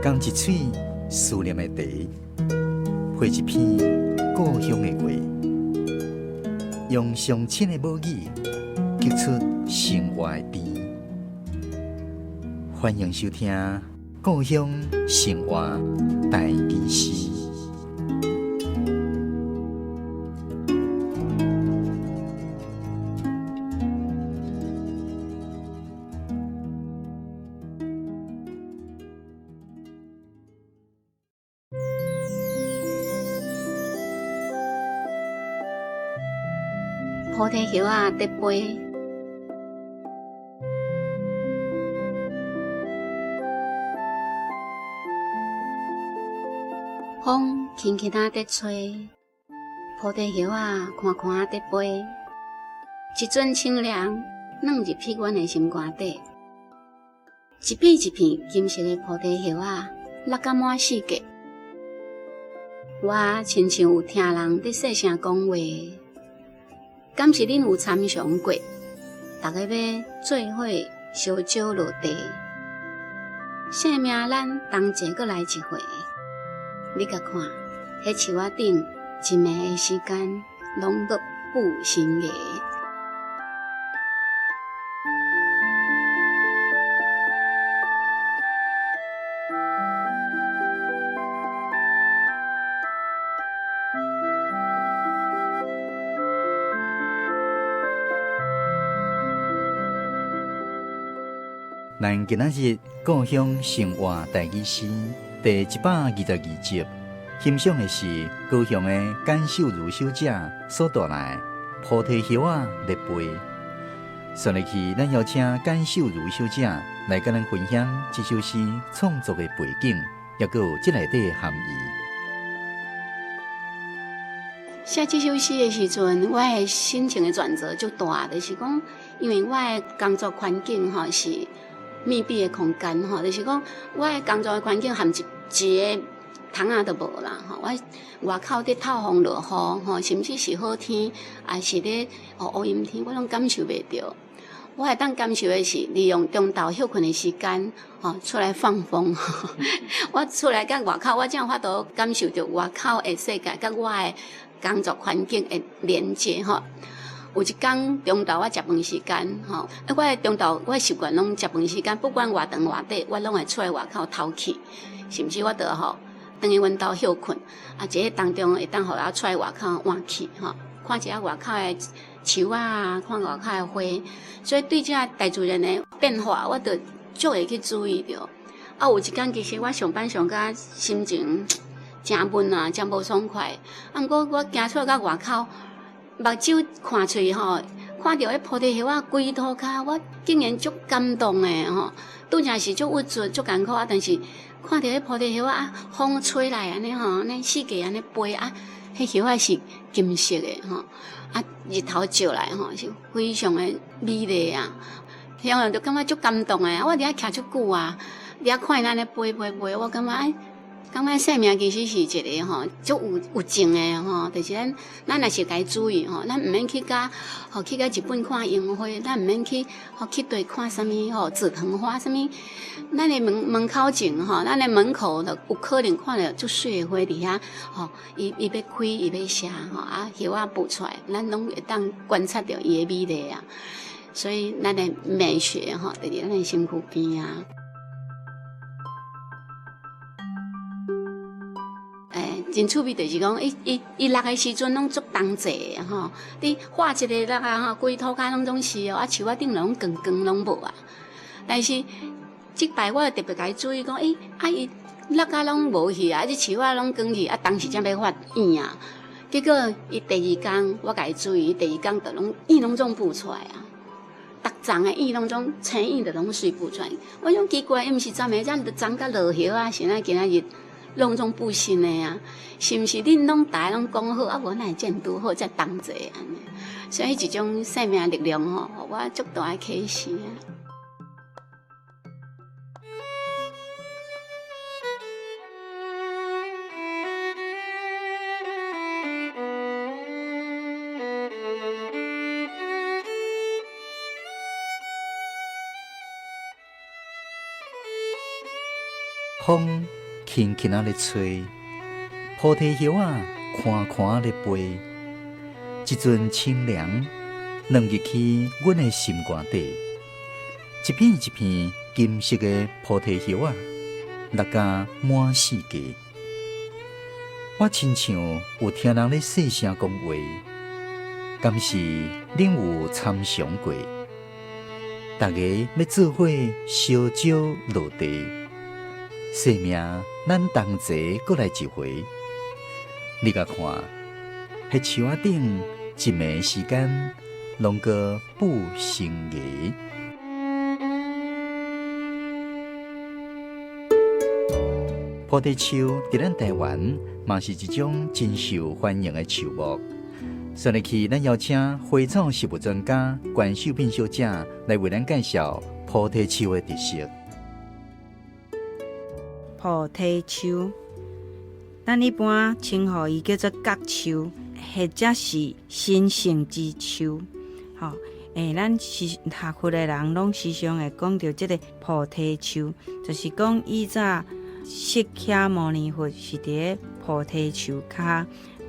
甘一嘴思念的茶，配一片故乡的话，用上亲的母语激出生活的甜。欢迎收听《故乡生活台语诗》。菩提叶仔在飞，风轻轻仔在吹，菩提叶仔看看仔在飞，一阵清凉软入去阮的心肝底，一片一片金色的菩提叶仔落甲满世界，我亲像有听人在细声讲话。敢是恁有参详过？大家要做伙烧酒落地，生命咱同齐搁来一回。你甲看，迄树仔顶一暝的时间，拢都不成个。咱今仔日故乡生活台语诗第122集，欣赏的是高雄的简秀如小姐所带来菩提叶仔在飞。顺利去，咱邀请简秀如小姐来跟咱分享这首诗创作的背景，也有这内底的含义。写这首诗的时阵，我的心情的转折就大，就是讲，因为我的工作环境是密闭的空间就是讲，我的工作的环境含一个窗仔都无啦我外口在透风落雨甚至是好天，还是咧乌阴天，我拢感受袂到。我会当感受的是利用中昼休困的时间出来放风我出来甲外口，我才有法度感受到外口的世界甲我的工作环境的连接有一天中昼我食饭时间我的中昼我的习惯拢食饭时间，不管偌长偌短，我拢会出来外口透气，甚至我就等于阮兜休困这个当中会当互我出来外口换气看一下外口的树啊，看外口的花，所以对这大自然的变化，我就足会去注意着。有一天其实我上班上甲心情真闷真无爽快，毋过我行出到外口。目睭看出去看到迄菩提叶仔规涂骹，我竟然足感动诶拄则是足郁卒足艰苦但是看到迄菩提叶仔风吹来安尼安尼四界安尼飞迄叶仔是金色诶日头照来是非常诶美丽向人就感觉足感动诶。我伫遐徛足久伫遐看伊安尼飞，我感觉生命其实是一个足有情的就是咱若是该注意咱毋免去日本看樱花，咱毋免去对看啥物紫藤花啥物，咱的门口前咱的门口就有可能看到足水的花伫遐伊要开伊要谢叶仔浮出来，咱拢会当观察到伊的美丽所以咱的美学就伫咱的身躯边真趣味，就是讲，伊落的时阵拢足同齐你画一个落规涂骹拢总是树仔顶拢光光拢无但是即摆我特别甲伊注意讲，伊落甲拢无去这树仔拢光去当时才要发影结果伊第二天我甲伊注意，第二天就拢影拢总浮出来逐丛的影拢总青影就拢随浮出来。我种奇怪，伊毋是昨暝才长甲落叶是哪今仔日？拢总不新的是毋是恁拢大家拢讲好无哪会这样拄好才同齐安尼？所以一种生命力量我足大的启示风轻轻啊咧吹，菩提叶啊宽宽咧飞。一阵清凉，暖入去阮的心肝底。一片一片金色的菩提叶啊，落甲满世界。我亲像有听人咧细声讲话，敢是恁有参详过？大家要做伙烧酒落地，生命咱同齐过来一回。你甲看，迄树仔顶一暝时间，拢个不成芽。菩提树伫咱台湾嘛是一种真受欢迎的树木。上日起，咱邀请花草食物专家关秀萍小姐来为咱介绍菩提树的特色。菩提树，咱一般称呼伊叫做角树，或者是神圣之树。吼，咱是学佛的人，拢时常会讲到这个菩提树，就是讲以早释迦牟尼佛是伫菩提树下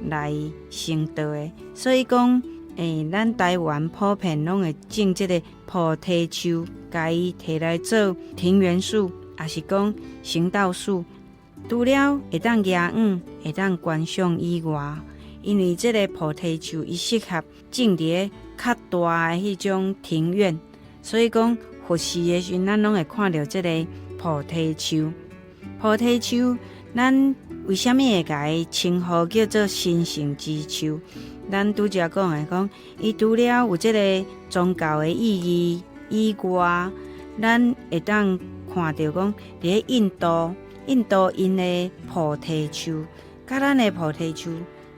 来成道的，所以讲，咱台湾普遍拢会种这个菩提树，甲伊摕来做庭园树，也是讲行道树。除了会当野养，会当观赏以外，因为这个菩提树伊适合种伫较大的迄种庭院，所以讲佛事的时阵，咱拢会看到这个菩提树。菩提树，咱为什么会甲伊称呼叫做神圣之树？咱拄则讲的讲，伊除了有这个宗教的意义以外，咱会当看到讲，伫印度因的菩提树，甲咱的菩提树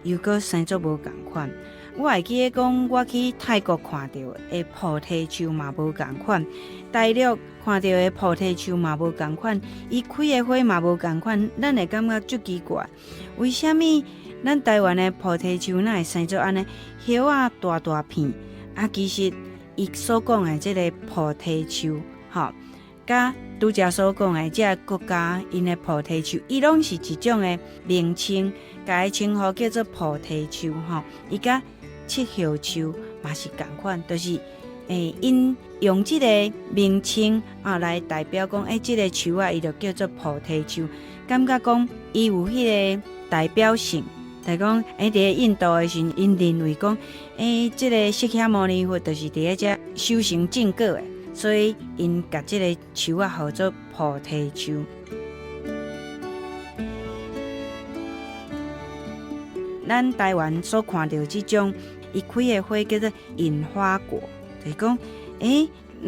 又搁生作无共款。我会记得讲，我去泰国看到的菩提树嘛无共款，大陆看到的菩提树嘛无共款，伊开的花嘛无共款，咱会感觉足奇怪。为什么咱台湾的菩提树哪会生作安尼叶啊大大片？啊，其实伊所讲的这个菩提树，吼，甲拄则所讲的这个国家因的菩提树，伊拢是一种的名称，甲伊称呼叫做菩提树，吼，伊甲七叶树嘛是共款，就是因用这个名称来代表讲，这个树啊，伊就叫做菩提树，感觉讲伊有迄个代表性。就讲伫印度的时候，因认为讲，这个释迦牟尼佛就是伫遮修行正果的，所以因甲这个树啊号做菩提树。咱台湾所看到这种，伊开的花叫做银花果，就是讲，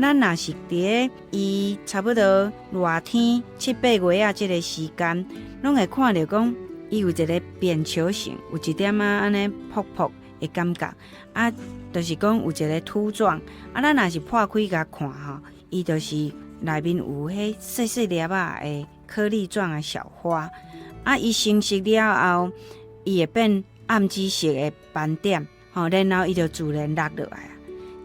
咱若是伫伊差不多热天7、8月这个时间，拢会看到讲。伊有一个扁球形，有一点安尼泡泡的感觉，就是讲有一个凸状。咱若是破开甲看吼，伊就是内面有迄细细粒的颗粒状的小花。伊成熟了后，伊会变暗紫色的斑点，然后伊就自然落落来。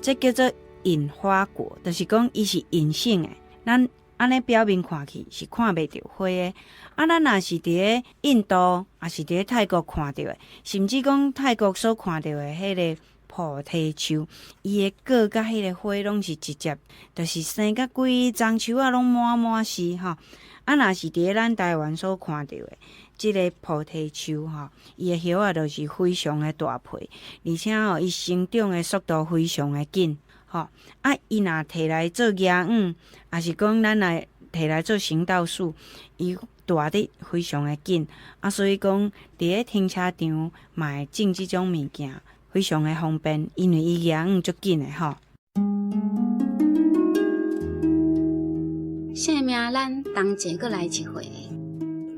这叫做隐花果，就是讲伊是隐性的。咱安尼表面看去是看袂到花的。咱若是伫印度，也是伫泰国看到的，甚至讲泰国所看到的迄个菩提树，伊的果甲迄个花拢是直接，就是生甲规丛树啊拢满满是吼。若是伫咱台湾所看到的，即个菩提树吼，伊的叶啊都是非常的大皮，而且伊生长的速度非常的紧吼。伊若摕来做野养，也是讲咱来摕来做行道树，伊大得非常的紧，所以讲伫停车场嘛会种即种物件，非常的方便，因为伊野养足紧的吼。生命咱同齐过来一回，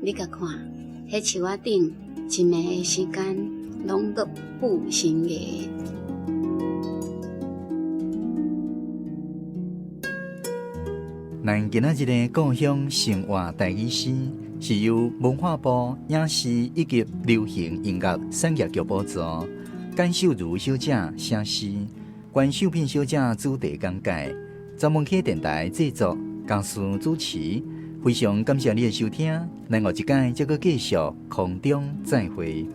你甲看，迄树仔顶一暝的时间，拢个不成芽。咱今仔日的故乡生活台语诗，是由文化部影视以及流行音乐产业局补助，简秀如小姐写诗，关秀萍小姐主题讲解，专门去电台制作，讲师主持，非常感谢你的收听，咱后一摆再搁继续空中再会。